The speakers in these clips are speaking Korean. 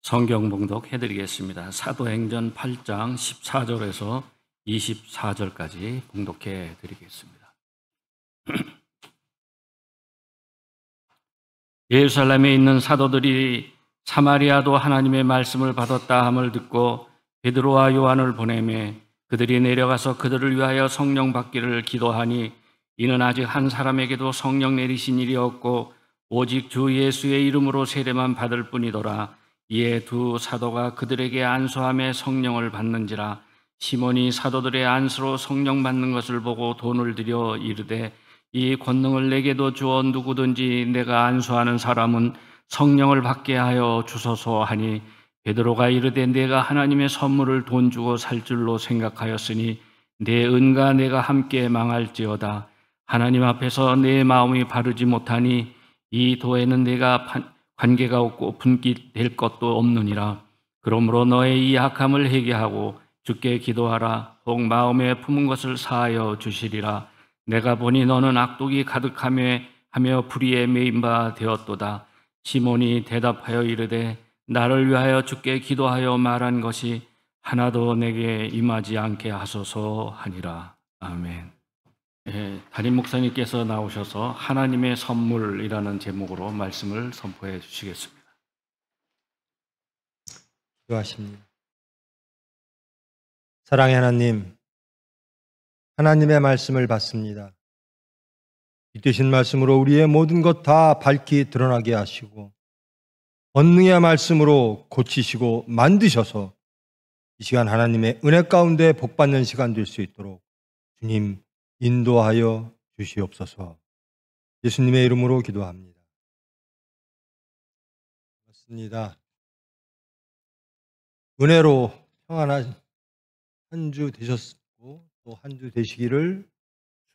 성경 봉독해 드리겠습니다. 사도행전 8장 14절에서 24절까지 봉독해 드리겠습니다. 예루살렘에 있는 사도들이 사마리아도 하나님의 말씀을 받았다 함을 듣고 베드로와 요한을 보내매 그들이 내려가서 그들을 위하여 성령 받기를 기도하니 이는 아직 한 사람에게도 성령 내리신 일이 없고 오직 주 예수의 이름으로 세례만 받을 뿐이더라. 이에 두 사도가 그들에게 안수함에 성령을 받는지라. 시몬이 사도들의 안수로 성령 받는 것을 보고 돈을 들여 이르되 이 권능을 내게도 주어 누구든지 내가 안수하는 사람은 성령을 받게 하여 주소서 하니 베드로가 이르되 내가 하나님의 선물을 돈 주고 살 줄로 생각하였으니 내 은과 내가 함께 망할지어다. 하나님 앞에서 내 마음이 바르지 못하니 이 도에는 내가 관계가 없고 분깃될 것도 없느니라. 그러므로 너의 이 악함을 회개하고 주께 기도하라. 혹 마음에 품은 것을 사하여 주시리라. 내가 보니 너는 악독이 가득하며 불의에 매인 바 되었도다. 시몬이 대답하여 이르되 나를 위하여 주께 기도하여 말한 것이 하나도 내게 임하지 않게 하소서 하니라. 아멘. 담임 목사님께서 나오셔서 하나님의 선물이라는 제목으로 말씀을 선포해 주시겠습니다. 기도하십니다. 사랑의 하나님, 하나님의 말씀을 받습니다. 빛되신 말씀으로 우리의 모든 것 다 밝히 드러나게 하시고 권능의 말씀으로 고치시고 만드셔서 이 시간 하나님의 은혜 가운데 복받는 시간 될 수 있도록 주님 인도하여 주시옵소서. 예수님의 이름으로 기도합니다. 맞습니다. 은혜로 평안한 한 주 되셨고 또 한 주 되시기를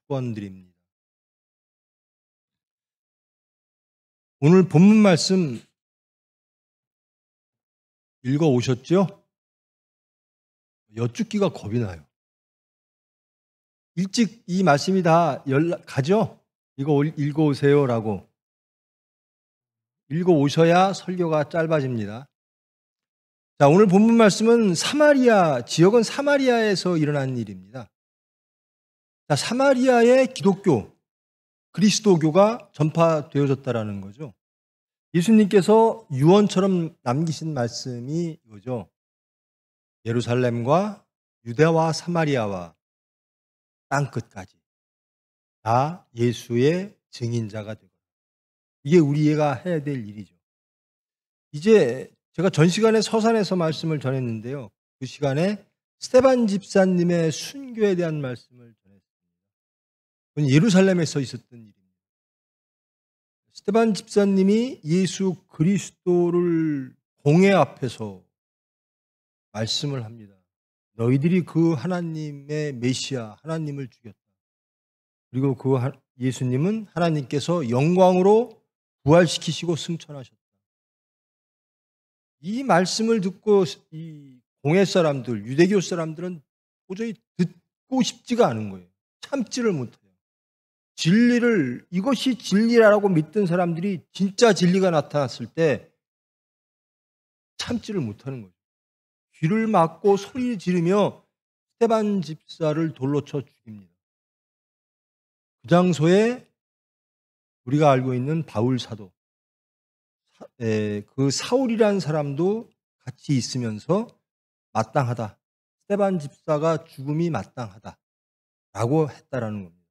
축원드립니다. 오늘 본문 말씀 읽어 오셨죠? 여쭙기가 겁이 나요. 일찍 이 말씀이 다 가죠? 이거 읽어 오세요라고. 읽어 오셔야 설교가 짧아집니다. 자, 오늘 본문 말씀은 지역은 사마리아에서 일어난 일입니다. 자, 사마리아의 기독교, 그리스도교가 전파되어졌다라는 거죠. 예수님께서 유언처럼 남기신 말씀이 이거죠. 예루살렘과 유대와 사마리아와 땅끝까지 다 예수의 증인자가 되고, 이게 우리가 해야 될 일이죠. 이제 제가 전 시간에 서산에서 말씀을 전했는데요. 그 시간에 스데반 집사님의 순교에 대한 말씀을 전했습니다. 그건 예루살렘에서 있었던 일입니다. 스데반 집사님이 예수 그리스도를 공회 앞에서 말씀을 합니다. 너희들이 그 하나님의 메시아 하나님을 죽였다. 그리고 그 예수님은 하나님께서 영광으로 부활시키시고 승천하셨다. 이 말씀을 듣고 이 공회 사람들, 유대교 사람들은 도저히 듣고 싶지가 않은 거예요. 참지를 못해요. 진리를, 이것이 진리라고 믿던 사람들이 진짜 진리가 나타났을 때 참지를 못하는 거죠. 귀를 막고 소리 지르며 스데반 집사를 돌로 쳐 죽입니다. 그 장소에 우리가 알고 있는 바울 사도, 그 사울이라는 사람도 같이 있으면서 마땅하다. 스데반 집사가 죽음이 마땅하다라고 했다라는 겁니다.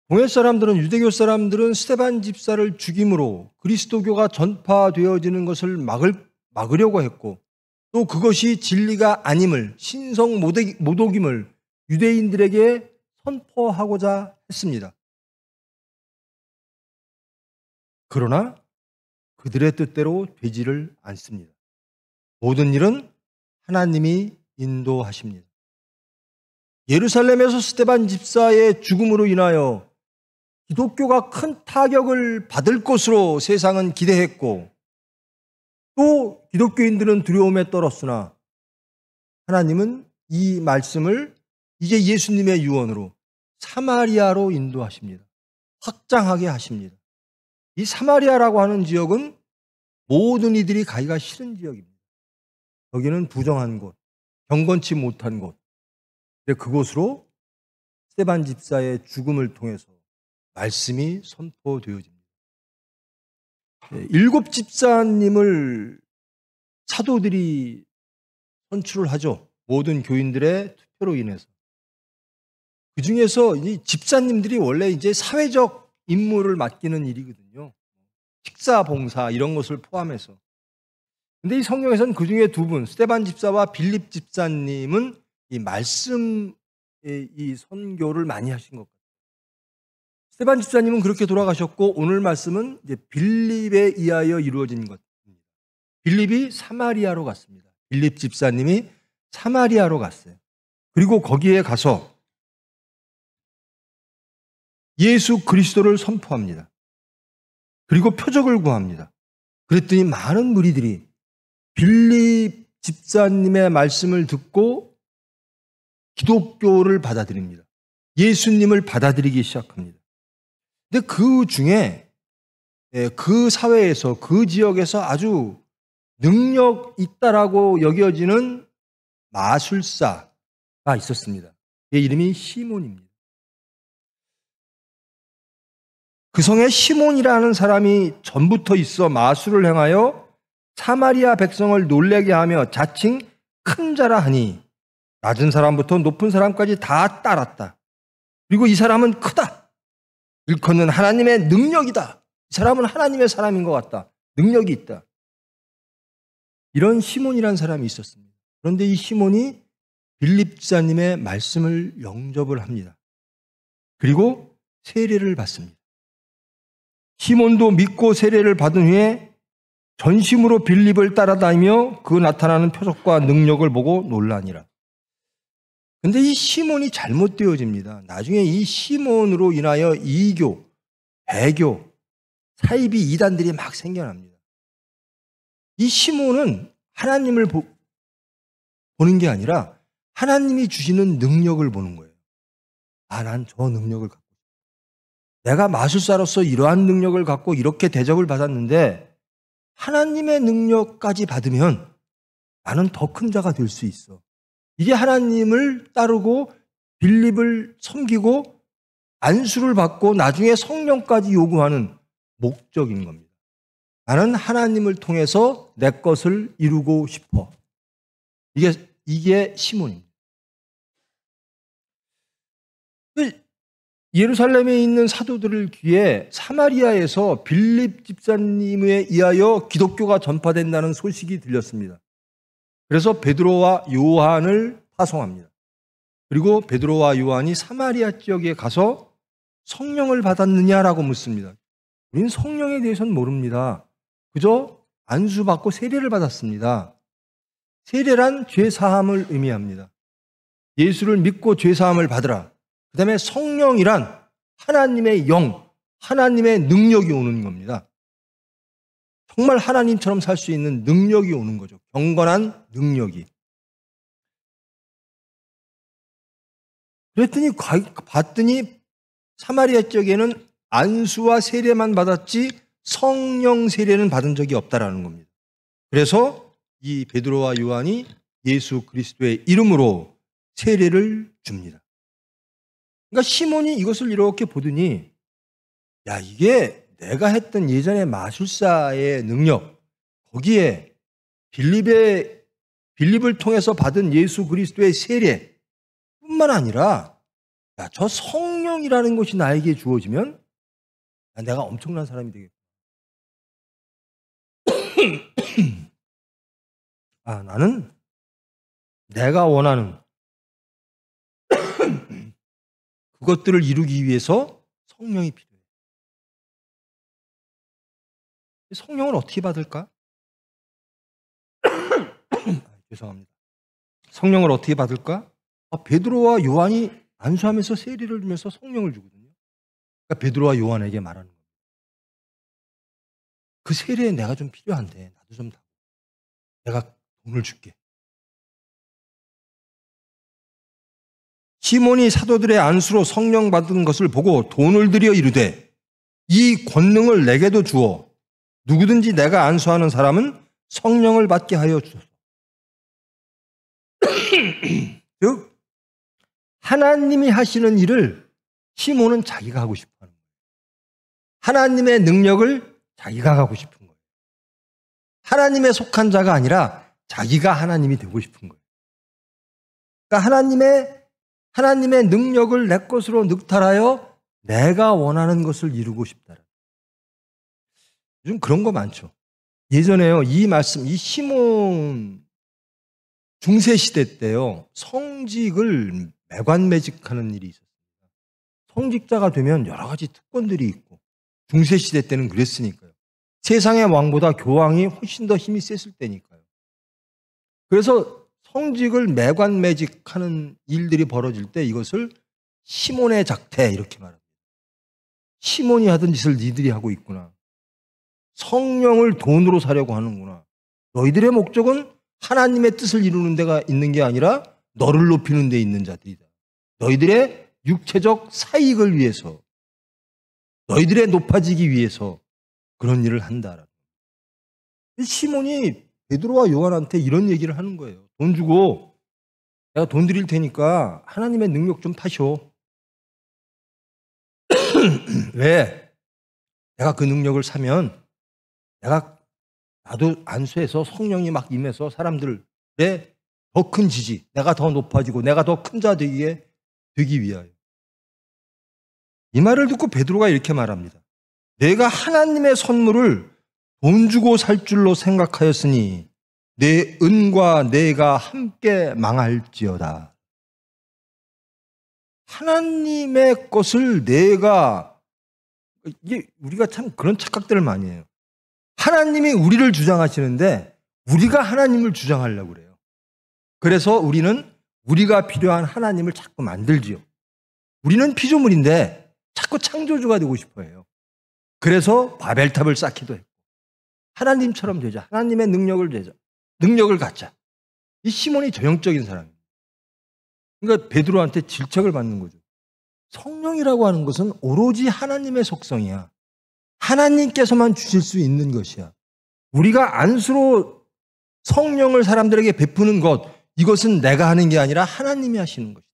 공회 사람들은, 유대교 사람들은 스데반 집사를 죽임으로 그리스도교가 전파되어지는 것을 막으려고 했고, 또 그것이 진리가 아님을, 신성 모독임을 유대인들에게 선포하고자 했습니다. 그러나 그들의 뜻대로 되지를 않습니다. 모든 일은 하나님이 인도하십니다. 예루살렘에서 스데반 집사의 죽음으로 인하여 기독교가 큰 타격을 받을 것으로 세상은 기대했고, 또 기독교인들은 두려움에 떨었으나 하나님은 이 말씀을 이제 예수님의 유언으로 사마리아로 인도하십니다. 확장하게 하십니다. 이 사마리아라고 하는 지역은 모든 이들이 가기가 싫은 지역입니다. 여기는 부정한 곳, 경건치 못한 곳. 근데 그곳으로 스데반 집사의 죽음을 통해서 말씀이 선포되어집니다. 7 집사님을 사도들이 선출을 하죠. 모든 교인들의 투표로 인해서. 그 중에서 이 집사님들이 원래 이제 사회적 임무를 맡기는 일이거든요. 식사 봉사 이런 것을 포함해서. 근데 이 성경에서는 그 중에 2분, 스데반 집사와 빌립 집사님은 이 말씀의 이 선교를 많이 하신 것 같아요. 스데반 집사님은 그렇게 돌아가셨고, 오늘 말씀은 이제 빌립에 의하여 이루어진 것입니다. 빌립이 사마리아로 갔습니다. 빌립 집사님이 사마리아로 갔어요. 그리고 거기에 가서 예수 그리스도를 선포합니다. 그리고 표적을 구합니다. 그랬더니 많은 무리들이 빌립 집사님의 말씀을 듣고 기독교를 받아들입니다. 예수님을 받아들이기 시작합니다. 근데 그 중에 그 사회에서, 그 지역에서 아주 능력 있다라고 여겨지는 마술사가 있었습니다. 그의 이름이 시몬입니다. 그 성에 시몬이라는 사람이 전부터 있어 마술을 행하여 사마리아 백성을 놀래게 하며 자칭 큰 자라 하니 낮은 사람부터 높은 사람까지 다 따랐다. 그리고 이 사람은 크다. 일컫는 하나님의 능력이다. 이 사람은 하나님의 사람인 것 같다. 능력이 있다. 이런 시몬이라는 사람이 있었습니다. 그런데 이 시몬이 빌립 집사님의 말씀을 영접을 합니다. 그리고 세례를 받습니다. 시몬도 믿고 세례를 받은 후에 전심으로 빌립을 따라다니며 그 나타나는 표적과 능력을 보고 놀라니라. 근데 이 시몬이 잘못되어집니다. 나중에 이 시몬으로 인하여 이교, 배교, 사이비 이단들이 막 생겨납니다. 이 시몬은 하나님을 보는 게 아니라 하나님이 주시는 능력을 보는 거예요. 아, 난 저 능력을 갖고 있어. 내가 마술사로서 이러한 능력을 갖고 이렇게 대접을 받았는데 하나님의 능력까지 받으면 나는 더 큰 자가 될 수 있어. 이게 하나님을 따르고 빌립을 섬기고 안수를 받고 나중에 성령까지 요구하는 목적인 겁니다. 나는 하나님을 통해서 내 것을 이루고 싶어. 이게 시몬입니다. 예루살렘에 있는 사도들을 귀에 사마리아에서 빌립 집사님에 의하여 기독교가 전파된다는 소식이 들렸습니다. 그래서 베드로와 요한을 파송합니다. 그리고 베드로와 요한이 사마리아 지역에 가서 성령을 받았느냐라고 묻습니다. 우리는 성령에 대해서는 모릅니다. 그저 안수받고 세례를 받았습니다. 세례란 죄사함을 의미합니다. 예수를 믿고 죄사함을 받으라. 그 다음에 성령이란 하나님의 영, 하나님의 능력이 오는 겁니다. 정말 하나님처럼 살 수 있는 능력이 오는 거죠. 경건한 능력이. 그랬더니 봤더니 사마리아 지역에는 안수와 세례만 받았지 성령 세례는 받은 적이 없다라는 겁니다. 그래서 이 베드로와 요한이 예수 그리스도의 이름으로 세례를 줍니다. 그러니까 시몬이 이것을 이렇게 보더니 야, 이게 내가 했던 예전의 마술사의 능력, 거기에 빌립을 통해서 받은 예수 그리스도의 세례뿐만 아니라 야, 저 성령이라는 것이 나에게 주어지면 내가 엄청난 사람이 되겠구나. 아, 나는 내가 원하는 그것들을 이루기 위해서 성령이 필요해요. 성령을 어떻게 받을까? 죄송합니다. 성령을 어떻게 받을까? 베드로와 요한이 안수하면서 세례를 주면서 성령을 주거든요. 그러니까 베드로와 요한에게 말하는 겁니다. 그 세례에 내가 좀 필요한데 나도 좀 다. 내가 돈을 줄게. 시몬이 사도들의 안수로 성령 받은 것을 보고 돈을 들여 이르되 이 권능을 내게도 주어 누구든지 내가 안수하는 사람은 성령을 받게 하여 주소서. 즉 하나님이 하시는 일을 시몬은 자기가 하고 싶어 하는 거예요. 하나님의 능력을 자기가 하고 싶은 거예요. 하나님에 속한 자가 아니라 자기가 하나님이 되고 싶은 거예요. 그러니까 하나님의 능력을 내 것으로 늑탈하여 내가 원하는 것을 이루고 싶다. 요즘 그런 거 많죠. 예전에요, 이 말씀, 이 시몬 중세시대 때요, 성직을 매관매직하는 일이 있었습니다. 성직자가 되면 여러 가지 특권들이 있고, 중세시대 때는 그랬으니까요. 세상의 왕보다 교황이 훨씬 더 힘이 셌을 때니까요. 그래서 성직을 매관매직하는 일들이 벌어질 때 이것을 시몬의 작태 이렇게 말합니다. 시몬이 하던 짓을 니들이 하고 있구나. 성령을 돈으로 사려고 하는구나. 너희들의 목적은 하나님의 뜻을 이루는 데가 있는 게 아니라 너를 높이는 데 있는 자들이다. 너희들의 육체적 사익을 위해서, 너희들의 높아지기 위해서 그런 일을 한다. 시몬이 베드로와 요한한테 이런 얘기를 하는 거예요. 돈 주고 내가 돈 드릴 테니까 하나님의 능력 좀 타셔. 왜? 내가 그 능력을 사면 나도 안수해서 성령이 막 임해서 사람들의 더 큰 지지, 내가 더 높아지고 내가 더 큰 자 되기 위하여. 이 말을 듣고 베드로가 이렇게 말합니다. 내가 하나님의 선물을 돈 주고 살 줄로 생각하였으니 내 은과 내가 함께 망할지어다. 하나님의 것을 이게 우리가 참 그런 착각들을 많이 해요. 하나님이 우리를 주장하시는데 우리가 하나님을 주장하려고 그래요. 그래서 우리는 우리가 필요한 하나님을 자꾸 만들지요. 우리는 피조물인데 자꾸 창조주가 되고 싶어 해요. 그래서 바벨탑을 쌓기도 했고, 하나님처럼 되자, 하나님의 능력을 갖자. 이 시몬이 전형적인 사람입니다. 그러니까 베드로한테 질책을 받는 거죠. 성령이라고 하는 것은 오로지 하나님의 속성이야. 하나님께서만 주실 수 있는 것이야. 우리가 안수로 성령을 사람들에게 베푸는 것, 이것은 내가 하는 게 아니라 하나님이 하시는 것이다.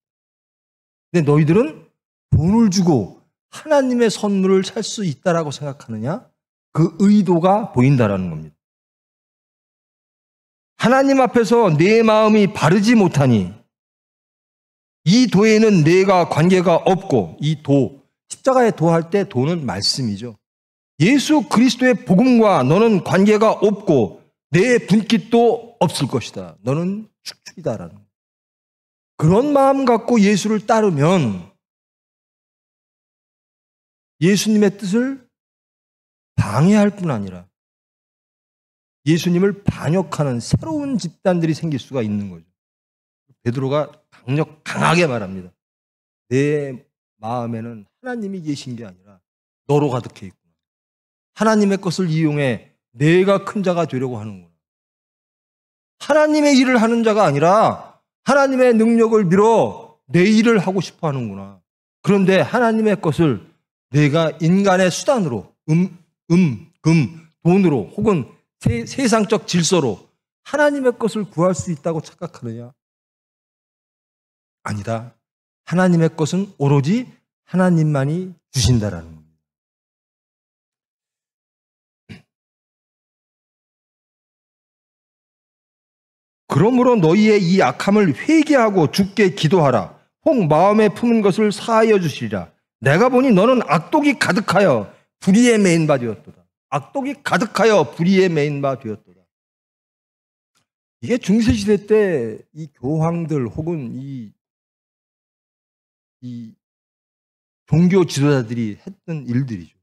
근데 너희들은 돈을 주고 하나님의 선물을 살 수 있다라고 생각하느냐? 그 의도가 보인다라는 겁니다. 하나님 앞에서 내 마음이 바르지 못하니 이 도에는 내가 관계가 없고, 이 도, 십자가에 도할 때 도는 말씀이죠. 예수 그리스도의 복음과 너는 관계가 없고 내 분깃도 없을 것이다. 너는 축축이다라는 거예요. 그런 마음 갖고 예수를 따르면 예수님의 뜻을 방해할 뿐 아니라 예수님을 반역하는 새로운 집단들이 생길 수가 있는 거죠. 베드로가 강하게 말합니다. 내 마음에는 하나님이 계신 게 아니라 너로 가득해 있구나. 하나님의 것을 이용해 내가 큰 자가 되려고 하는구나. 하나님의 일을 하는 자가 아니라 하나님의 능력을 빌어 내 일을 하고 싶어 하는구나. 그런데 하나님의 것을 내가 인간의 수단으로 금, 돈으로 혹은 세상적 질서로 하나님의 것을 구할 수 있다고 착각하느냐? 아니다. 하나님의 것은 오로지 하나님만이 주신다라는 겁니다. 그러므로 너희의 이 악함을 회개하고 주께 기도하라. 혹 마음에 품은 것을 사하여 주시리라. 내가 보니 너는 악독이 가득하여 불의에 매인 바 되었도다. 악독이 가득하여 불의에 매인 바 되었도다. 이게 중세시대 때 이 교황들 혹은 이 종교 지도자들이 했던 일들이죠.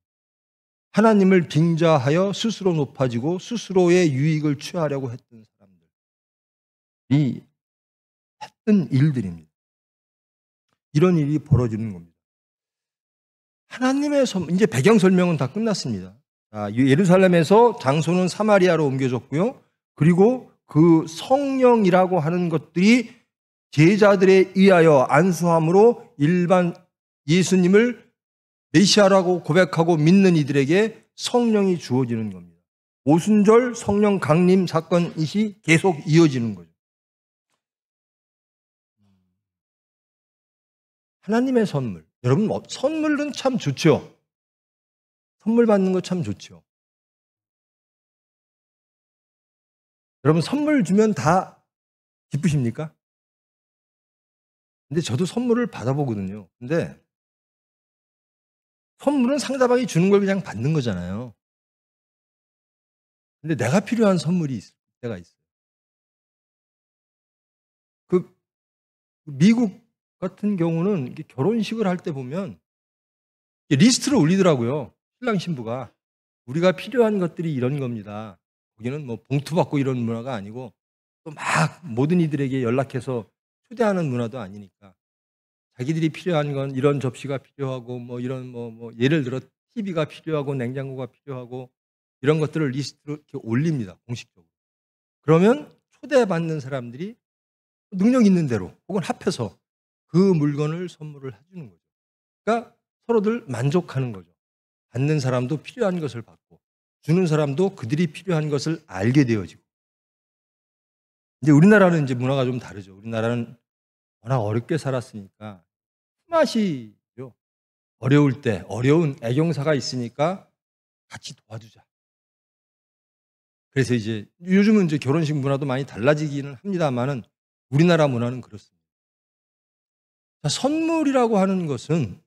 하나님을 빙자하여 스스로 높아지고 스스로의 유익을 취하려고 했던 사람들이 했던 일들입니다. 이런 일이 벌어지는 겁니다. 하나님의 이제 배경 설명은 다 끝났습니다. 예루살렘에서 장소는 사마리아로 옮겨졌고요. 그리고 그 성령이라고 하는 것들이 제자들에 의하여 안수함으로 일반 예수님을 메시아라고 고백하고 믿는 이들에게 성령이 주어지는 겁니다. 오순절 성령 강림 사건이 계속 이어지는 거죠. 하나님의 선물. 여러분, 선물은 참 좋죠. 선물 받는 거 참 좋죠. 여러분, 선물 주면 다 기쁘십니까? 근데 저도 선물을 받아보거든요. 근데 선물은 상대방이 주는 걸 그냥 받는 거잖아요. 근데 내가 필요한 선물이 있을 때가 있어요. 그 미국 같은 경우는 이렇게 결혼식을 할 때 보면 리스트를 올리더라고요. 신랑 신부가. 우리가 필요한 것들이 이런 겁니다. 거기는 뭐 봉투 받고 이런 문화가 아니고 또 막 모든 이들에게 연락해서 초대하는 문화도 아니니까 자기들이 필요한 건 이런 접시가 필요하고 뭐 이런 뭐 예를 들어 TV가 필요하고 냉장고가 필요하고 이런 것들을 리스트로 이렇게 올립니다. 공식적으로. 그러면 초대받는 사람들이 능력 있는 대로 혹은 합해서 그 물건을 선물을 해주는 거죠. 그러니까 서로들 만족하는 거죠. 받는 사람도 필요한 것을 받고 주는 사람도 그들이 필요한 것을 알게 되어지고. 이제 우리나라는 이제 문화가 좀 다르죠. 우리나라는 워낙 어렵게 살았으니까 품앗이죠. 어려울 때 어려운 애경사가 있으니까 같이 도와주자. 그래서 이제 요즘은 이제 결혼식 문화도 많이 달라지기는 합니다만은 우리나라 문화는 그렇습니다. 자, 선물이라고 하는 것은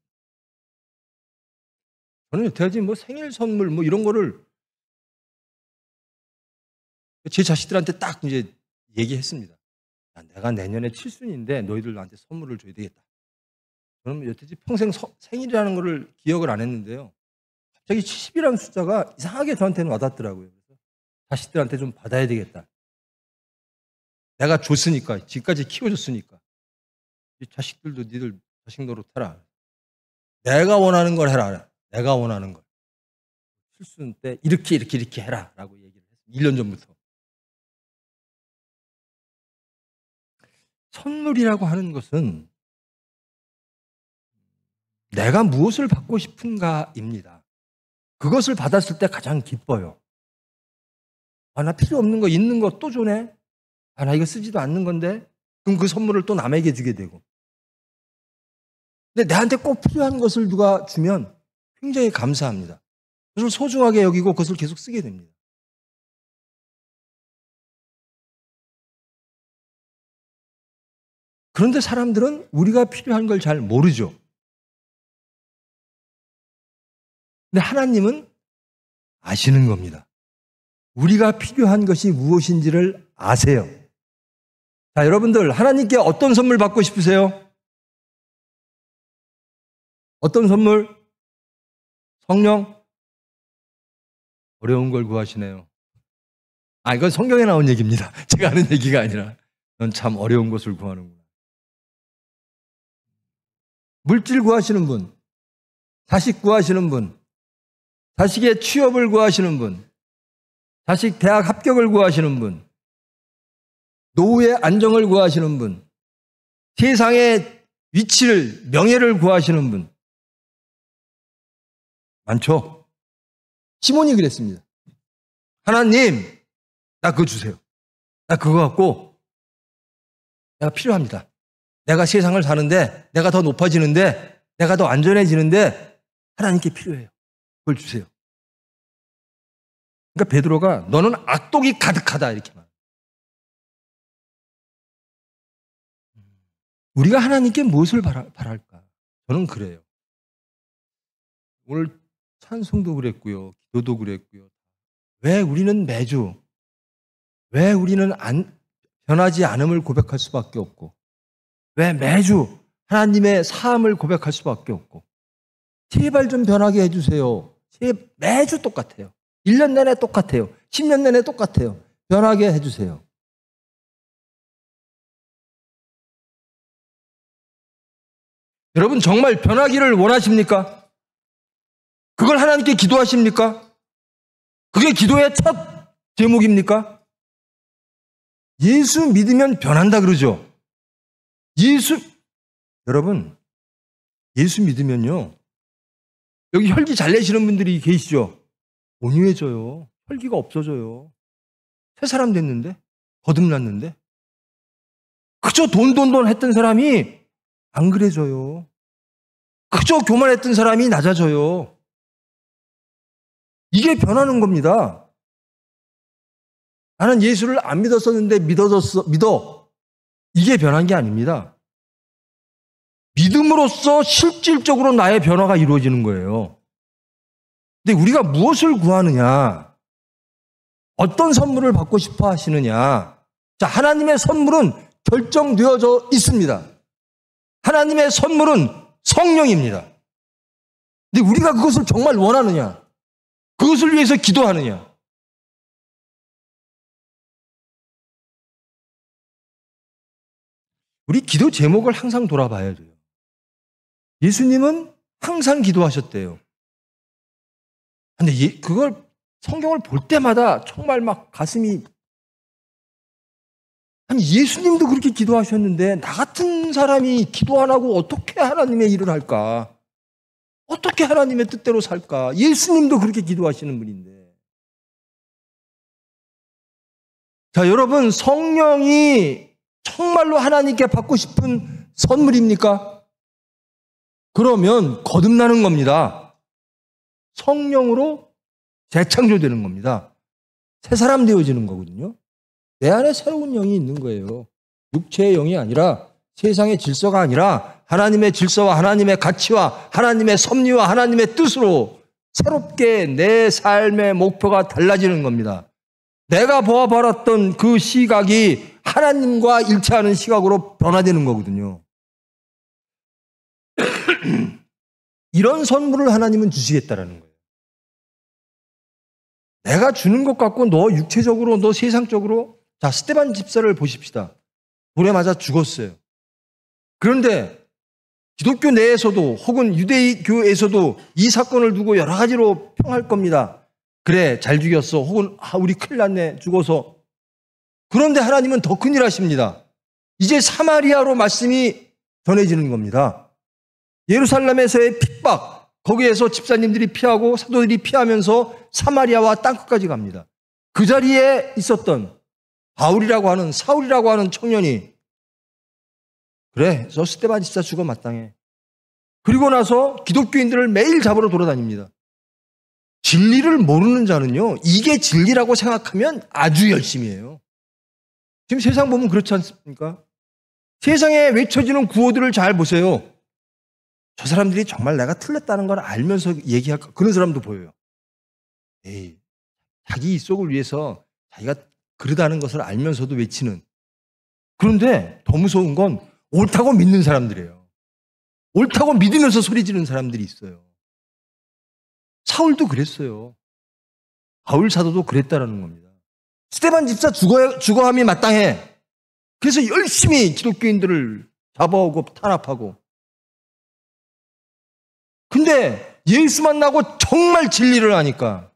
저는 여태까지 뭐 생일 선물 뭐 이런 거를 제 자식들한테 딱 이제 얘기했습니다. 야, 내가 내년에 칠순인데 너희들 나한테 선물을 줘야 되겠다. 저는 여태까지 평생 생일이라는 거를 기억을 안 했는데요. 갑자기 70이라는 숫자가 이상하게 저한테는 와닿더라고요. 그래서 자식들한테 좀 받아야 되겠다. 내가 줬으니까, 지금까지 키워줬으니까. 이 자식들도 니들 자식 노릇해라. 내가 원하는 걸 해라. 내가 원하는 걸. 칠순 때 이렇게 해라. 라고 얘기를 했어요. 1년 전부터. 선물이라고 하는 것은 내가 무엇을 받고 싶은가입니다. 그것을 받았을 때 가장 기뻐요. 아, 나 필요 없는 거 있는 거 또 주네. 아, 나 이거 쓰지도 않는 건데. 그럼 그 선물을 또 남에게 주게 되고. 근데 나한테 꼭 필요한 것을 누가 주면 굉장히 감사합니다. 그것을 소중하게 여기고 그것을 계속 쓰게 됩니다. 그런데 사람들은 우리가 필요한 걸 잘 모르죠. 근데 하나님은 아시는 겁니다. 우리가 필요한 것이 무엇인지를 아세요. 자, 여러분들 하나님께 어떤 선물 받고 싶으세요? 어떤 선물? 성령? 어려운 걸 구하시네요. 아, 이건 성경에 나온 얘기입니다. 제가 하는 얘기가 아니라 넌 참 어려운 것을 구하는구나. 물질 구하시는 분, 자식 구하시는 분, 자식의 취업을 구하시는 분, 자식 대학 합격을 구하시는 분, 노후의 안정을 구하시는 분, 세상의 위치를, 명예를 구하시는 분 많죠? 시몬이 그랬습니다. 하나님, 나 그거 주세요. 나 그거 갖고 내가 필요합니다. 내가 세상을 사는데, 내가 더 높아지는데, 내가 더 안전해지는데 하나님께 필요해요. 그걸 주세요. 그러니까 베드로가 너는 악독이 가득하다 이렇게 말해요. 우리가 하나님께 무엇을 바랄까? 저는 그래요. 오늘 찬송도 그랬고요. 기도도 그랬고요. 왜 우리는 매주 왜 우리는 변하지 않음을 고백할 수밖에 없고 왜 매주 하나님의 사함을 고백할 수밖에 없고 제발 좀 변하게 해주세요. 매주 똑같아요. 1년 내내 똑같아요. 10년 내내 똑같아요. 변하게 해주세요. 여러분 정말 변하기를 원하십니까? 그걸 하나님께 기도하십니까? 그게 기도의 첫 제목입니까? 예수 믿으면 변한다 그러죠. 여러분 예수 믿으면요 여기 혈기 잘 내시는 분들이 계시죠. 온유해져요. 혈기가 없어져요. 새 사람 됐는데, 거듭났는데. 그저 돈 했던 사람이 안 그래져요. 그저 교만했던 사람이 낮아져요. 이게 변하는 겁니다. 나는 예수를 안 믿었었는데 믿어. 이게 변한 게 아닙니다. 믿음으로써 실질적으로 나의 변화가 이루어지는 거예요. 근데 우리가 무엇을 구하느냐? 어떤 선물을 받고 싶어 하시느냐? 자, 하나님의 선물은 결정되어져 있습니다. 하나님의 선물은 성령입니다. 근데 우리가 그것을 정말 원하느냐? 그것을 위해서 기도하느냐? 우리 기도 제목을 항상 돌아봐야 돼요. 예수님은 항상 기도하셨대요. 근데 그걸 성경을 볼 때마다 정말 막 가슴이, 아니 예수님도 그렇게 기도하셨는데 나 같은 사람이 기도 안 하고 어떻게 하나님의 일을 할까? 어떻게 하나님의 뜻대로 살까? 예수님도 그렇게 기도하시는 분인데. 자, 여러분, 성령이 정말로 하나님께 받고 싶은 선물입니까? 그러면 거듭나는 겁니다. 성령으로 재창조되는 겁니다. 새 사람 되어지는 거거든요. 내 안에 새로운 영이 있는 거예요. 육체의 영이 아니라, 세상의 질서가 아니라 하나님의 질서와 하나님의 가치와 하나님의 섭리와 하나님의 뜻으로 새롭게 내 삶의 목표가 달라지는 겁니다. 내가 보아바랐던 그 시각이 하나님과 일치하는 시각으로 변화되는 거거든요. 이런 선물을 하나님은 주시겠다라는 거예요. 내가 주는 것 같고 너 육체적으로, 너 세상적으로. 자, 스데반 집사를 보십시다. 돌에 맞아 죽었어요. 그런데 기독교 내에서도 혹은 유대교에서도 이 사건을 두고 여러 가지로 평할 겁니다. 그래, 잘 죽였어. 혹은 우리 큰일 났네, 죽어서. 그런데 하나님은 더 큰일 하십니다. 이제 사마리아로 말씀이 전해지는 겁니다. 예루살렘에서의 핍박, 거기에서 집사님들이 피하고 사도들이 피하면서 사마리아와 땅끝까지 갑니다. 그 자리에 있었던 바울이라고 하는, 사울이라고 하는 청년이, 그래, 저 스데반 집사 죽어 마땅해. 그리고 나서 기독교인들을 매일 잡으러 돌아다닙니다. 진리를 모르는 자는요, 이게 진리라고 생각하면 아주 열심히 해요. 지금 세상 보면 그렇지 않습니까? 세상에 외쳐지는 구호들을 잘 보세요. 저 사람들이 정말 내가 틀렸다는 걸 알면서 얘기할까? 그런 사람도 보여요. 에이, 자기 속을 위해서 자기가 그러다는 것을 알면서도 외치는. 그런데 더 무서운 건 옳다고 믿는 사람들이에요. 옳다고 믿으면서 소리 지르는 사람들이 있어요. 사울도 그랬어요. 바울 사도도 그랬다라는 겁니다. 스데반 집사 죽어함이 마땅해. 그래서 열심히 기독교인들을 잡아오고 탄압하고. 근데 예수 만나고 정말 진리를 하니까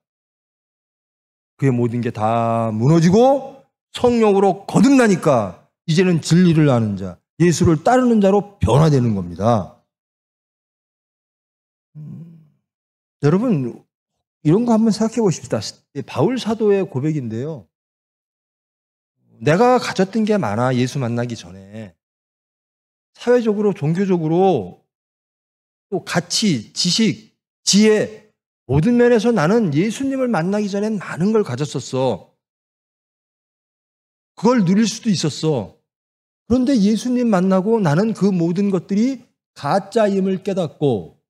그의 모든 게 다 무너지고 성령으로 거듭나니까 이제는 진리를 아는 자, 예수를 따르는 자로 변화되는 겁니다. 여러분, 이런 거 한번 생각해 보십시다. 바울 사도의 고백인데요. 내가 가졌던 게 많아, 예수 만나기 전에. 사회적으로, 종교적으로, 또 가치, 지식, 지혜, 모든 면에서 나는 예수님을 만나기 전엔 많은 걸 가졌었어. 그걸 누릴 수도 있었어. 그런데 예수님 만나고 나는 그 모든 것들이 가짜임을 깨닫고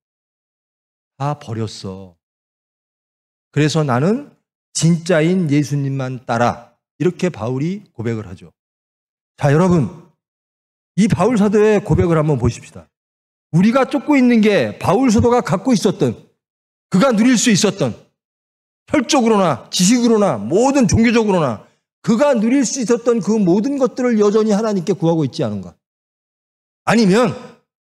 다 버렸어. 그래서 나는 진짜인 예수님만 따라. 이렇게 바울이 고백을 하죠. 자, 여러분, 이 바울 사도의 고백을 한번 보십시다. 우리가 쫓고 있는 게 바울 사도가 갖고 있었던, 그가 누릴 수 있었던, 혈적으로나 지식으로나 모든 종교적으로나 그가 누릴 수 있었던 그 모든 것들을 여전히 하나님께 구하고 있지 않은가? 아니면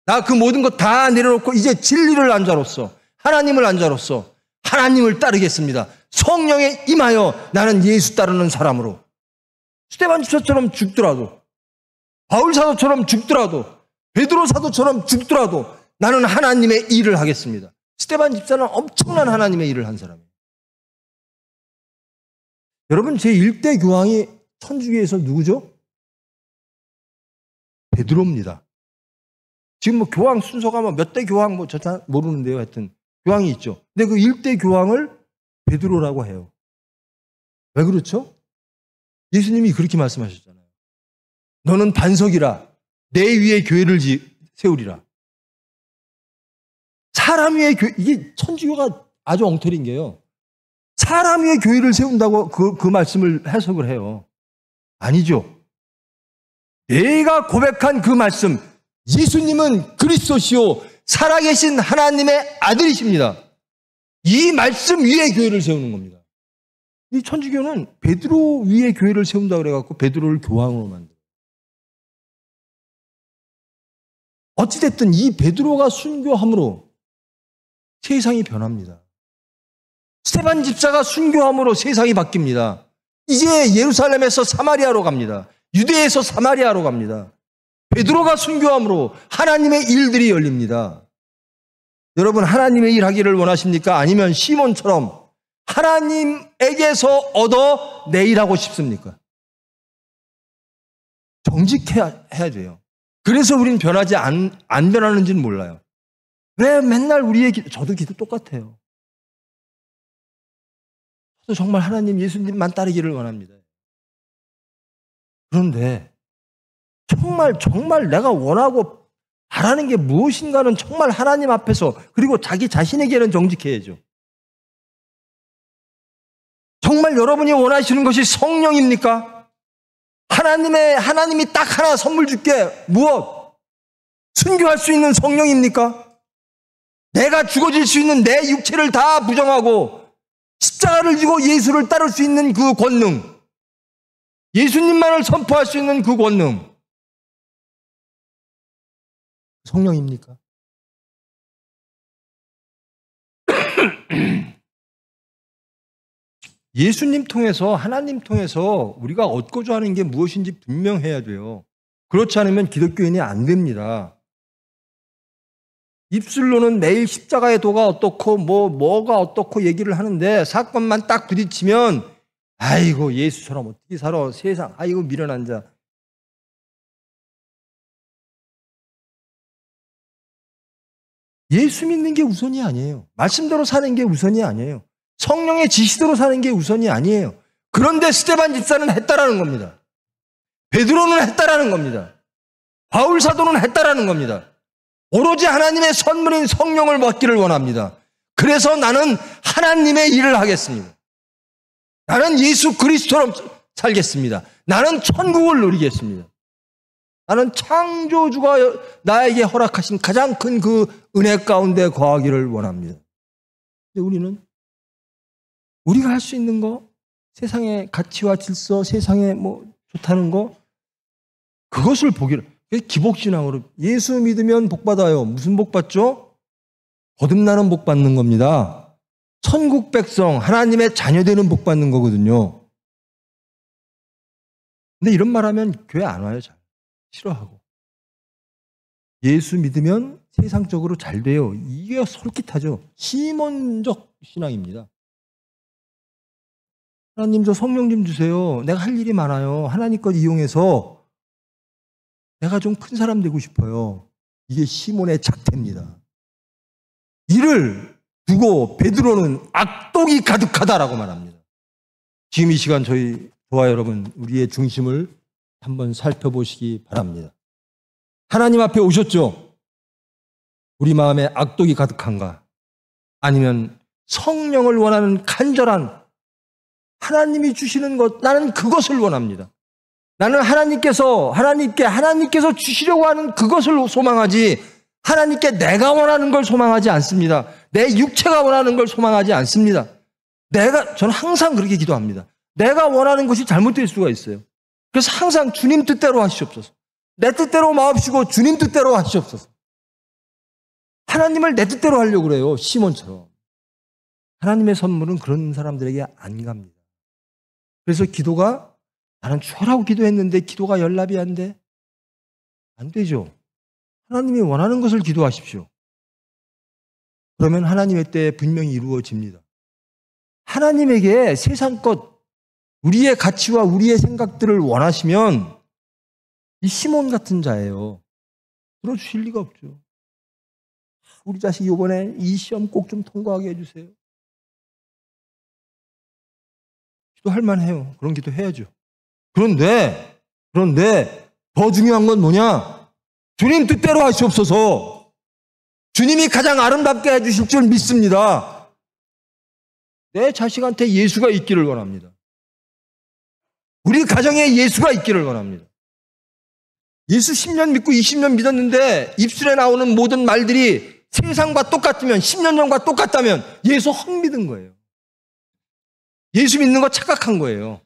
나 그 모든 것 다 내려놓고 이제 진리를 안 자로서, 하나님을 안 자로서 하나님을 따르겠습니다. 성령에 임하여 나는 예수 따르는 사람으로. 스데반 집사처럼 죽더라도, 바울 사도처럼 죽더라도, 베드로 사도처럼 죽더라도 나는 하나님의 일을 하겠습니다. 스데반 집사는 엄청난 하나님의 일을 한 사람이에요. 여러분, 제1대 교황이 천주교에서 누구죠? 베드로입니다. 지금 뭐 교황 순서가 뭐 몇 대 교황 뭐 잘 모르는데요. 하여튼 교황이 있죠. 근데 그 1대 교황을 베드로라고 해요. 왜 그렇죠? 예수님이 그렇게 말씀하셨잖아요. 너는 반석이라 내 위에 교회를 세우리라. 사람 위에 교회, 이게 천주교가 아주 엉터리인 게요. 사람 위에 교회를 세운다고 그 말씀을 해석을 해요. 아니죠. 내가 고백한 그 말씀, 예수님은 그리스도시요 살아계신 하나님의 아들이십니다. 이 말씀 위에 교회를 세우는 겁니다. 이 천주교는 베드로 위에 교회를 세운다 그래갖고 베드로를 교황으로 만들어요. 어찌됐든 이 베드로가 순교함으로 세상이 변합니다. 스데반 집사가 순교함으로 세상이 바뀝니다. 이제 예루살렘에서 사마리아로 갑니다. 유대에서 사마리아로 갑니다. 베드로가 순교함으로 하나님의 일들이 열립니다. 여러분, 하나님의 일 하기를 원하십니까? 아니면 시몬처럼 하나님에게서 얻어 내일하고 싶습니까? 정직해야 돼요. 그래서 우린 변하지 안 변하는지는 몰라요. 왜 맨날 우리의 저도 기도 똑같아요. 저도 정말 하나님, 예수님만 따르기를 원합니다. 그런데 정말 내가 원하고 바라는 게 무엇인가는 정말 하나님 앞에서, 그리고 자기 자신에게는 정직해야죠. 정말 여러분이 원하시는 것이 성령입니까? 하나님이 딱 하나 선물 줄게. 무엇? 순교할 수 있는 성령입니까? 내가 죽어질 수 있는 내 육체를 다 부정하고 십자가를 지고 예수를 따를 수 있는 그 권능, 예수님만을 선포할 수 있는 그 권능, 성령입니까? 예수님 통해서, 하나님 통해서 우리가 얻고자 하는 게 무엇인지 분명해야 돼요. 그렇지 않으면 기독교인이 안 됩니다. 입술로는 매일 십자가의 도가 어떻고 뭐가 어떻고 얘기를 하는데 사건만 딱 부딪히면 아이고 예수처럼 어떻게 살아 세상, 아이고 미련한 자. 예수 믿는 게 우선이 아니에요. 말씀대로 사는 게 우선이 아니에요. 성령의 지시대로 사는 게 우선이 아니에요. 그런데 스데반 집사는 했다라는 겁니다. 베드로는 했다라는 겁니다. 바울 사도는 했다라는 겁니다. 오로지 하나님의 선물인 성령을 받기를 원합니다. 그래서 나는 하나님의 일을 하겠습니다. 나는 예수 그리스도처럼 살겠습니다. 나는 천국을 누리겠습니다. 나는 창조주가 나에게 허락하신 가장 큰 그 은혜 가운데 거하기를 원합니다. 근데 우리가 할 수 있는 거, 세상의 가치와 질서, 세상에 뭐 좋다는 거, 그것을 보기를, 기복신앙으로 예수 믿으면 복 받아요. 무슨 복 받죠? 거듭나는 복 받는 겁니다. 천국 백성, 하나님의 자녀 되는 복 받는 거거든요. 근데 이런 말 하면 교회 안 와요. 잘 싫어하고. 예수 믿으면 세상적으로 잘 돼요. 이게 솔깃하죠. 시몬적 신앙입니다. 하나님 저 성령 좀 주세요. 내가 할 일이 많아요. 하나님 것 이용해서 내가 좀 큰 사람 되고 싶어요. 이게 시몬의 작태입니다. 이를 두고 베드로는 악독이 가득하다라고 말합니다. 지금 이 시간 저와 여러분 우리의 중심을 한번 살펴보시기 바랍니다. 하나님 앞에 오셨죠? 우리 마음에 악독이 가득한가? 아니면 성령을 원하는 간절한 하나님이 주시는 것, 나는 그것을 원합니다. 나는 하나님께서 주시려고 하는 그것을 소망하지, 하나님께 내가 원하는 걸 소망하지 않습니다. 내 육체가 원하는 걸 소망하지 않습니다. 저는 항상 그렇게 기도합니다. 내가 원하는 것이 잘못될 수가 있어요. 그래서 항상 주님 뜻대로 하시옵소서. 내 뜻대로 마옵시고 주님 뜻대로 하시옵소서. 하나님을 내 뜻대로 하려고 그래요. 시몬처럼. 하나님의 선물은 그런 사람들에게 안 갑니다. 그래서 기도가, 나는 주라고 기도했는데 기도가 연락이 안 돼? 안 되죠. 하나님이 원하는 것을 기도하십시오. 그러면 하나님의 때에 분명히 이루어집니다. 하나님에게 세상 것, 우리의 가치와 우리의 생각들을 원하시면 이 시몬 같은 자예요. 들어주실 리가 없죠. 우리 자식 이번에 이 시험 꼭 좀 통과하게 해주세요. 기도할 만해요. 그런 기도 해야죠. 그런데 더 중요한 건 뭐냐? 주님 뜻대로 하시옵소서. 주님이 가장 아름답게 해주실 줄 믿습니다. 내 자식한테 예수가 있기를 원합니다. 우리 가정에 예수가 있기를 원합니다. 예수 10년 믿고 20년 믿었는데 입술에 나오는 모든 말들이 세상과 똑같으면 10년 전과 똑같다면 예수 헛 믿은 거예요. 예수 믿는 거 착각한 거예요.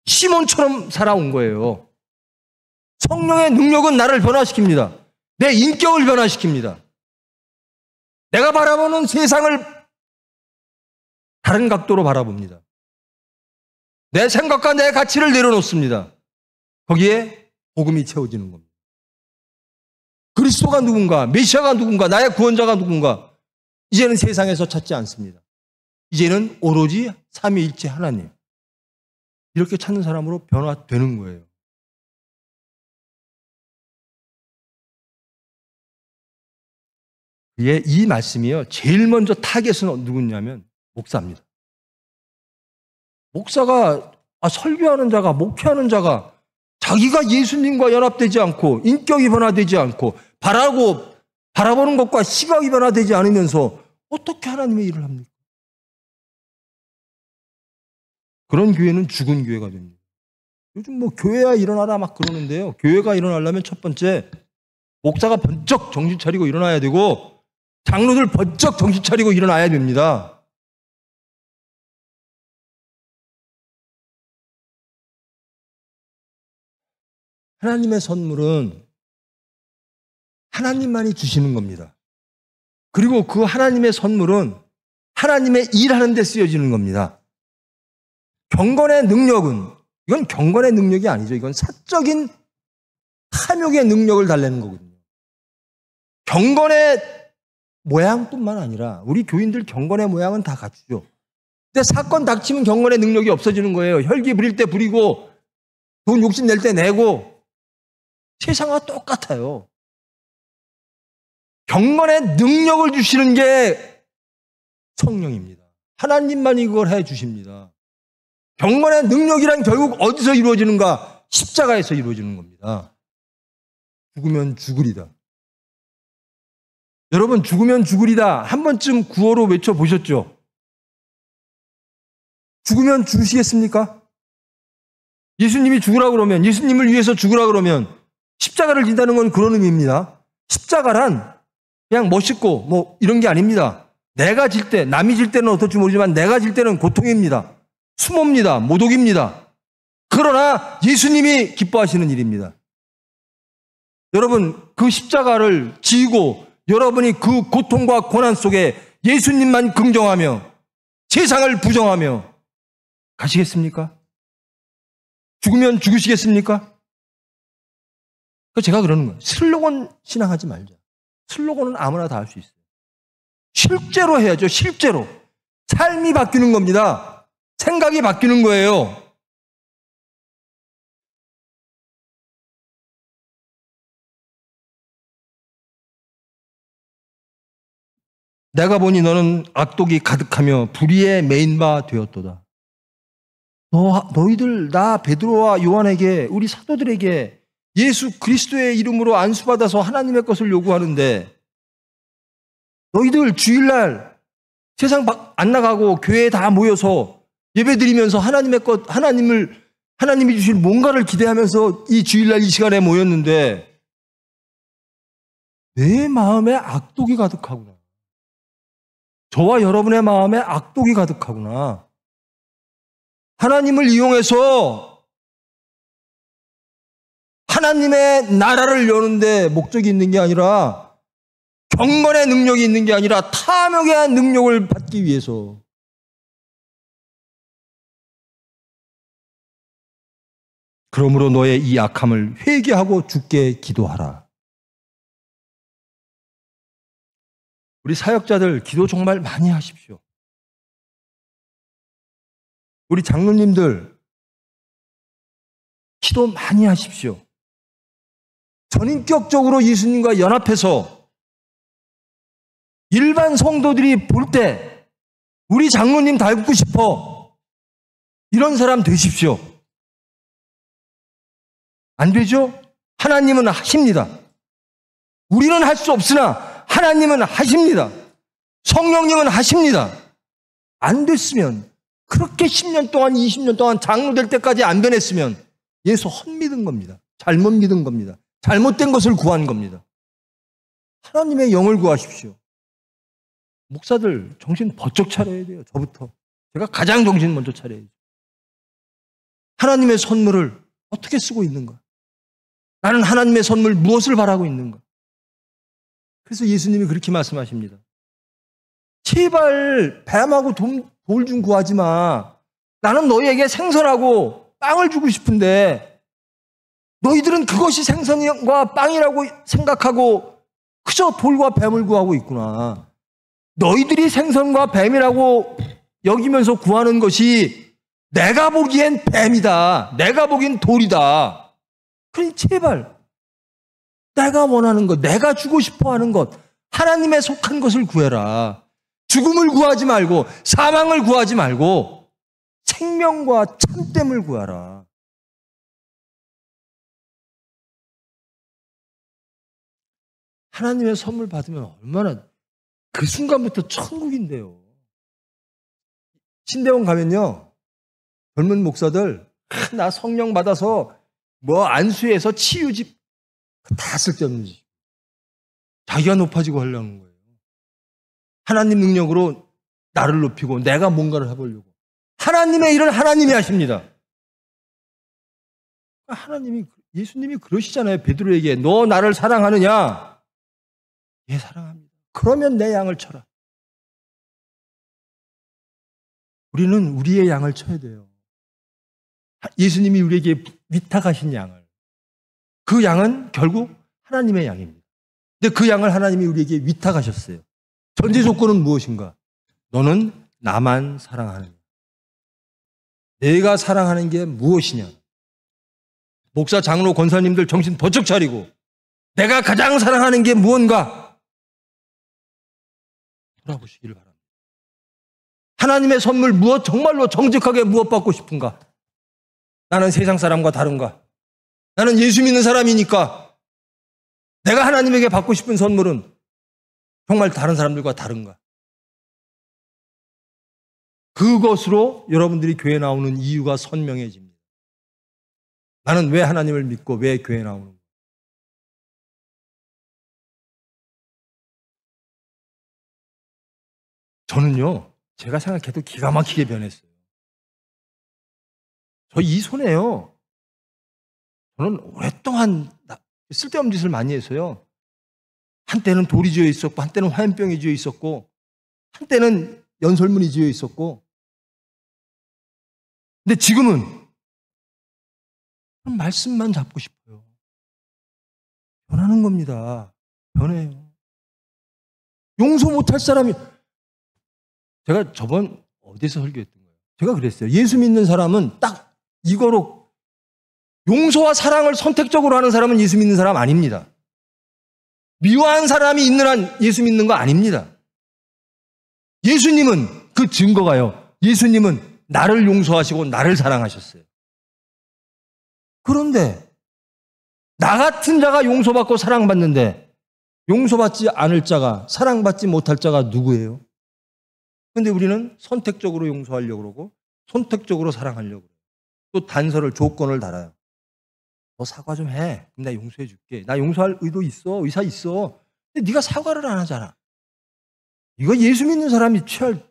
시몬처럼 살아온 거예요. 성령의 능력은 나를 변화시킵니다. 내 인격을 변화시킵니다. 내가 바라보는 세상을 다른 각도로 바라봅니다. 내 생각과 내 가치를 내려놓습니다. 거기에 복음이 채워지는 겁니다. 그리스도가 누군가, 메시아가 누군가, 나의 구원자가 누군가, 이제는 세상에서 찾지 않습니다. 이제는 오로지 삼위일체 하나님. 이렇게 찾는 사람으로 변화되는 거예요. 이 말씀이요, 제일 먼저 타겟은 누구냐면 목사입니다. 목사가, 설교하는 자가, 목회하는 자가 자기가 예수님과 연합되지 않고 인격이 변화되지 않고 바라보는 것과 시각이 변화되지 않으면서 어떻게 하나님의 일을 합니까? 그런 교회는 죽은 교회가 됩니다. 요즘 교회야 일어나라 막 그러는데요. 교회가 일어나려면 첫 번째 목사가 번쩍 정신 차리고 일어나야 되고 장로들 번쩍 정신 차리고 일어나야 됩니다. 하나님의 선물은 하나님만이 주시는 겁니다. 그리고 그 하나님의 선물은 하나님의 일하는 데 쓰여지는 겁니다. 경건의 능력은, 이건 경건의 능력이 아니죠. 이건 사적인 탐욕의 능력을 달래는 거거든요. 경건의 모양뿐만 아니라 우리 교인들 경건의 모양은 다 갖추죠. 근데 사건 닥치면 경건의 능력이 없어지는 거예요. 혈기 부릴 때 부리고 돈 욕심 낼 때 내고 세상과 똑같아요. 경건의 능력을 주시는 게 성령입니다. 하나님만이 그걸 해 주십니다. 경건의 능력이란 결국 어디서 이루어지는가? 십자가에서 이루어지는 겁니다. 죽으면 죽으리다. 여러분, 죽으면 죽으리다 한 번쯤 구호로 외쳐보셨죠? 죽으면 죽으시겠습니까? 예수님이 죽으라 그러면, 예수님을 위해서 죽으라 그러면 십자가를 진다는 건 그런 의미입니다. 십자가란 그냥 멋있고 이런 게 아닙니다. 내가 질 때, 남이 질 때는 어떨지 모르지만 내가 질 때는 고통입니다. 수모입니다. 모독입니다. 그러나 예수님이 기뻐하시는 일입니다. 여러분, 그 십자가를 지고 여러분이 그 고통과 고난 속에 예수님만 긍정하며 세상을 부정하며 가시겠습니까? 죽으면 죽으시겠습니까? 제가 그러는 거예요. 슬로건 신앙하지 말자. 슬로건은 아무나 다 할 수 있어요. 실제로 해야죠. 실제로. 삶이 바뀌는 겁니다. 생각이 바뀌는 거예요. 내가 보니 너는 악독이 가득하며 불의의 메인바 되었도다. 너희들 나 베드로와 요한에게, 우리 사도들에게 예수 그리스도의 이름으로 안수받아서 하나님의 것을 요구하는데 너희들 주일날 세상 안 나가고 교회에 다 모여서 예배드리면서 하나님의 것, 하나님이 주실 뭔가를 기대하면서 이 주일날 이 시간에 모였는데 내 마음에 악독이 가득하구나. 저와 여러분의 마음에 악독이 가득하구나. 하나님을 이용해서 하나님의 나라를 여는데 목적이 있는 게 아니라, 경건의 능력이 있는 게 아니라 탐욕의 능력을 받기 위해서. 그러므로 너의 이 악함을 회개하고 주께 기도하라. 우리 사역자들 기도 정말 많이 하십시오. 우리 장로님들 기도 많이 하십시오. 전인격적으로 예수님과 연합해서 일반 성도들이 볼 때 우리 장로님 닮고 싶어, 이런 사람 되십시오. 안 되죠? 하나님은 하십니다. 우리는 할 수 없으나 하나님은 하십니다. 성령님은 하십니다. 안 됐으면, 그렇게 10년 동안 20년 동안 장로 될 때까지 안 변했으면 예수 헛믿은 겁니다. 잘못 믿은 겁니다. 잘못된 것을 구한 겁니다. 하나님의 영을 구하십시오. 목사들 정신 번쩍 차려야 돼요. 저부터. 제가 가장 정신 먼저 차려야죠. 하나님의 선물을 어떻게 쓰고 있는가? 나는 하나님의 선물 무엇을 바라고 있는가? 그래서 예수님이 그렇게 말씀하십니다. 제발 뱀하고 돌 좀 구하지 마. 나는 너희에게 생선하고 빵을 주고 싶은데 너희들은 그것이 생선과 빵이라고 생각하고 그저 돌과 뱀을 구하고 있구나. 너희들이 생선과 뱀이라고 여기면서 구하는 것이 내가 보기엔 뱀이다. 내가 보기엔 돌이다. 그러니 제발 내가 원하는 것, 내가 주고 싶어 하는 것, 하나님에 속한 것을 구해라. 죽음을 구하지 말고, 사망을 구하지 말고 생명과 참됨을 구하라. 하나님의 선물 받으면 얼마나, 그 순간부터 천국인데요. 신대원 가면요, 젊은 목사들 나 성령 받아서 뭐 안수해서 치유집 다 쓸데없는 짓. 자기가 높아지고 하려는 거예요. 하나님 능력으로 나를 높이고 내가 뭔가를 해보려고. 하나님의 일은 하나님이 하십니다. 예수님이 그러시잖아요. 베드로에게 너 나를 사랑하느냐? 예, 사랑합니다. 그러면 내 양을 쳐라. 우리는 우리의 양을 쳐야 돼요. 예수님이 우리에게 위탁하신 양을. 그 양은 결국 하나님의 양입니다. 근데 그 양을 하나님이 우리에게 위탁하셨어요. 전제 조건은 무엇인가? 너는 나만 사랑하느냐? 내가 사랑하는 게 무엇이냐? 목사, 장로, 권사님들 정신 번쩍 차리고 내가 가장 사랑하는 게 무언가? 돌아보시기를 바랍니다. 하나님의 선물 무엇, 정말로 정직하게 무엇 받고 싶은가? 나는 세상 사람과 다른가? 나는 예수 믿는 사람이니까 내가 하나님에게 받고 싶은 선물은 정말 다른 사람들과 다른가? 그것으로 여러분들이 교회 나오는 이유가 선명해집니다. 나는 왜 하나님을 믿고 왜 교회 나오는가? 저는요, 제가 생각해도 기가 막히게 변했어요. 저 이 손에요, 저는 오랫동안 쓸데없는 짓을 많이 해서요, 한때는 돌이 지어 있었고, 한때는 화염병이 지어 있었고, 한때는 연설문이 지어 있었고, 근데 지금은 말씀만 잡고 싶어요. 변하는 겁니다. 변해요. 용서 못할 사람이, 제가 저번 어디서 설교했던 거예요? 제가 그랬어요. 예수 믿는 사람은 딱 이거로, 용서와 사랑을 선택적으로 하는 사람은 예수 믿는 사람 아닙니다. 미워한 사람이 있는 한 예수 믿는 거 아닙니다. 예수님은 그 증거가요. 예수님은 나를 용서하시고 나를 사랑하셨어요. 그런데 나 같은 자가 용서받고 사랑받는데 용서받지 않을 자가, 사랑받지 못할 자가 누구예요? 그런데 우리는 선택적으로 용서하려고 그러고 선택적으로 사랑하려고 그래요. 또 단서를, 조건을 달아요. 너 사과 좀 해. 그럼 내가 용서해 줄게. 나 용서할 의도 있어. 의사 있어. 근데 네가 사과를 안 하잖아. 이거 예수 믿는 사람이 취할,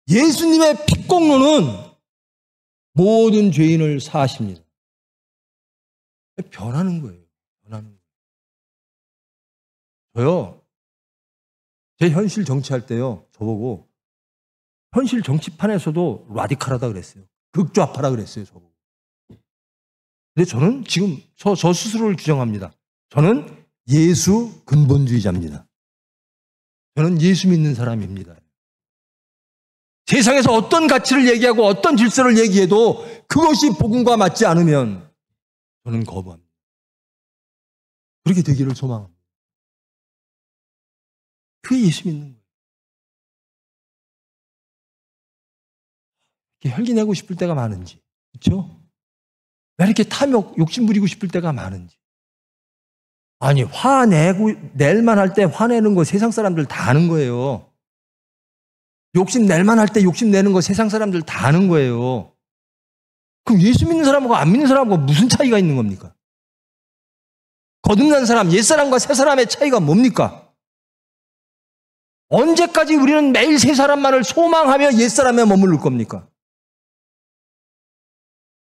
예수님의 핏공로는 모든 죄인을 사하십니다. 변하는 거예요. 변하는 거예요. 저요, 제 현실 정치할 때요, 저보고 현실 정치판에서도 라디칼하다 그랬어요. 극좌파라 그랬어요, 저보고. 근데 저는 지금 저 스스로를 규정합니다. 저는 예수 근본주의자입니다. 저는 예수 믿는 사람입니다. 세상에서 어떤 가치를 얘기하고 어떤 질서를 얘기해도 그것이 복음과 맞지 않으면 저는 거부합니다. 그렇게 되기를 소망합니다. 그게 예수 믿는 거예요. 이렇게 혈기 내고 싶을 때가 많은지, 그렇죠? 왜 이렇게 탐욕, 욕심 부리고 싶을 때가 많은지. 아니, 화내고, 낼만 할 때 화내는 거 세상 사람들 다 아는 거예요. 욕심 낼만 할 때 욕심 내는 거 세상 사람들 다 아는 거예요. 그럼 예수 믿는 사람하고 안 믿는 사람하고 무슨 차이가 있는 겁니까? 거듭난 사람, 옛사람과 새사람의 차이가 뭡니까? 언제까지 우리는 매일 새사람만을 소망하며 옛사람에 머무를 겁니까?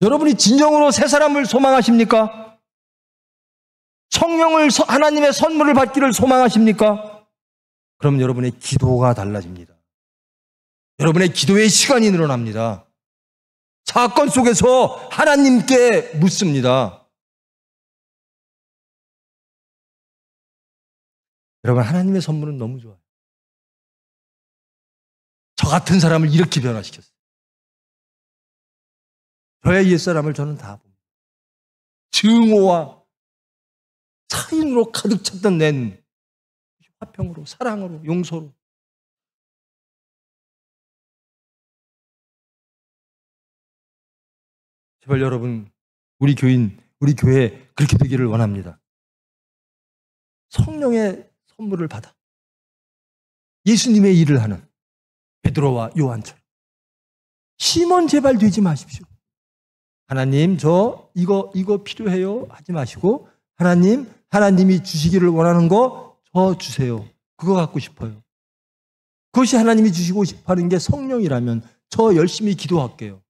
여러분이 진정으로 새사람을 소망하십니까? 성령을, 하나님의 선물을 받기를 소망하십니까? 그럼 여러분의 기도가 달라집니다. 여러분의 기도의 시간이 늘어납니다. 사건 속에서 하나님께 묻습니다. 여러분, 하나님의 선물은 너무 좋아요. 저 같은 사람을 이렇게 변화시켰어요. 저의 옛사람을 저는 다 봅니다. 증오와 살인으로 가득 찼던 내 눈, 화평으로, 사랑으로, 용서로. 제발 여러분, 우리 교인, 우리 교회 그렇게 되기를 원합니다. 성령의 선물을 받아 예수님의 일을 하는 베드로와 요한처럼 시몬 제발 되지 마십시오. 하나님, 저 이거 필요해요 하지 마시고, 하나님이 주시기를 원하는 거 저 주세요. 그거 갖고 싶어요. 그것이 하나님이 주시고 싶어하는 게 성령이라면 저 열심히 기도할게요.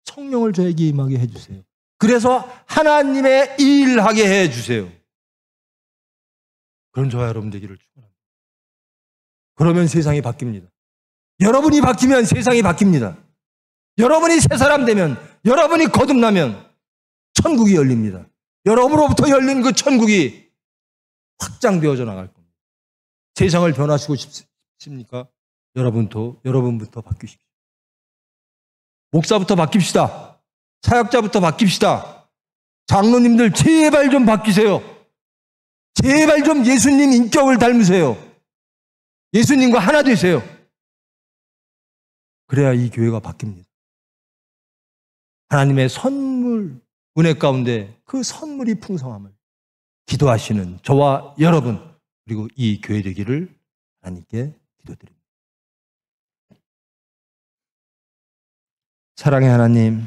성령을 저에게 임하게 해주세요. 그래서 하나님의 일하게 해주세요. 그런 저와 여러분 되기를 축원합니다. 그러면 세상이 바뀝니다. 여러분이 바뀌면 세상이 바뀝니다. 여러분이 새 사람 되면, 여러분이 거듭나면 천국이 열립니다. 여러분으로부터 열린 그 천국이 확장되어져 나갈 겁니다. 세상을 변화시키고 싶습니까? 여러분부터 바뀌십시오. 목사부터 바뀝시다. 사역자부터 바뀝시다. 장로님들 제발 좀 바뀌세요. 제발 좀 예수님 인격을 닮으세요. 예수님과 하나 되세요. 그래야 이 교회가 바뀝니다. 하나님의 선물, 은혜 가운데 그 선물이 풍성함을 기도하시는 저와 여러분, 그리고 이 교회 되기를 하나님께 기도드립니다. 사랑의 하나님,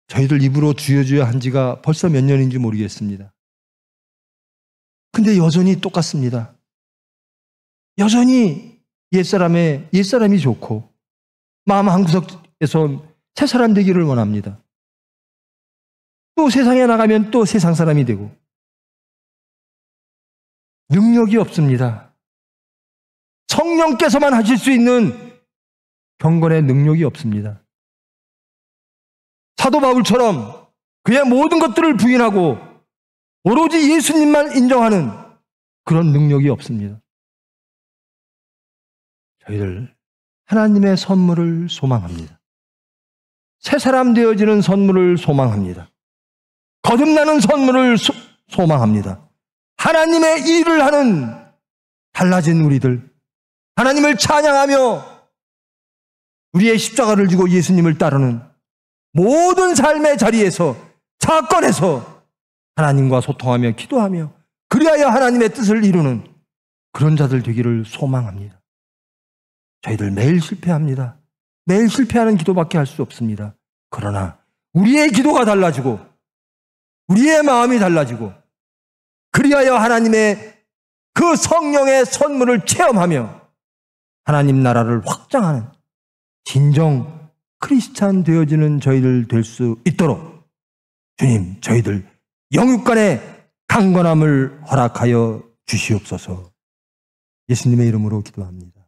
저희들 입으로 주여 한 지가 벌써 몇 년인지 모르겠습니다. 근데 여전히 똑같습니다. 여전히 옛사람이 좋고 마음 한구석에서 새 사람 되기를 원합니다. 또 세상에 나가면 또 세상 사람이 되고 능력이 없습니다. 성령께서만 하실 수 있는 경건의 능력이 없습니다. 사도 바울처럼 그의 모든 것들을 부인하고 오로지 예수님만 인정하는 그런 능력이 없습니다. 저희들 하나님의 선물을 소망합니다. 새 사람 되어지는 선물을 소망합니다. 거듭나는 선물을 소망합니다. 하나님의 일을 하는 달라진 우리들, 하나님을 찬양하며 우리의 십자가를 지고 예수님을 따르는 모든 삶의 자리에서, 사건에서 하나님과 소통하며 기도하며 그리하여 하나님의 뜻을 이루는 그런 자들 되기를 소망합니다. 저희들 매일 실패합니다. 매일 실패하는 기도밖에 할 수 없습니다. 그러나 우리의 기도가 달라지고 우리의 마음이 달라지고 그리하여 하나님의 그 성령의 선물을 체험하며 하나님 나라를 확장하는 진정 크리스찬 되어지는 저희들 될 수 있도록 주님, 저희들 영육간의 강건함을 허락하여 주시옵소서. 예수님의 이름으로 기도합니다.